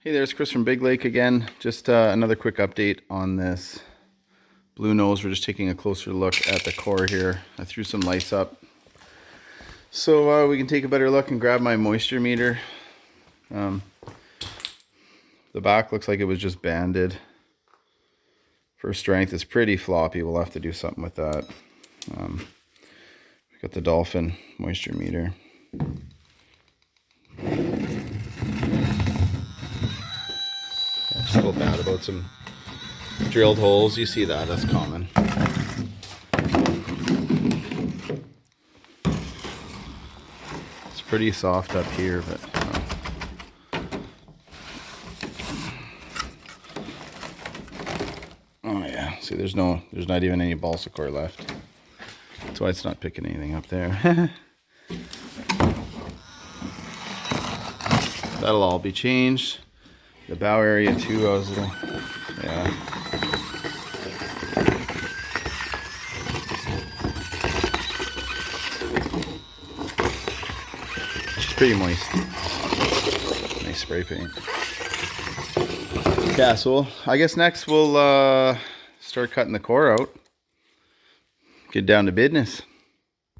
Hey there, it's Chris from Big Lake again. Just another quick update on this Bluenose. We're just taking a closer look at the core here. I threw some lights up so we can take a better look and grab my moisture meter. The back looks like it was just banded. For strength, it's pretty floppy. We'll have to do something with that. We got the Dolphin moisture meter. Just a little bad about some drilled holes. You see that, that's common. It's pretty soft up here, but oh yeah, see there's not even any balsa core left. That's why it's not picking anything up there. That'll all be changed. The bow area too, yeah. It's pretty moist. Nice spray paint. Yeah, so I guess next we'll start cutting the core out. Get down to business.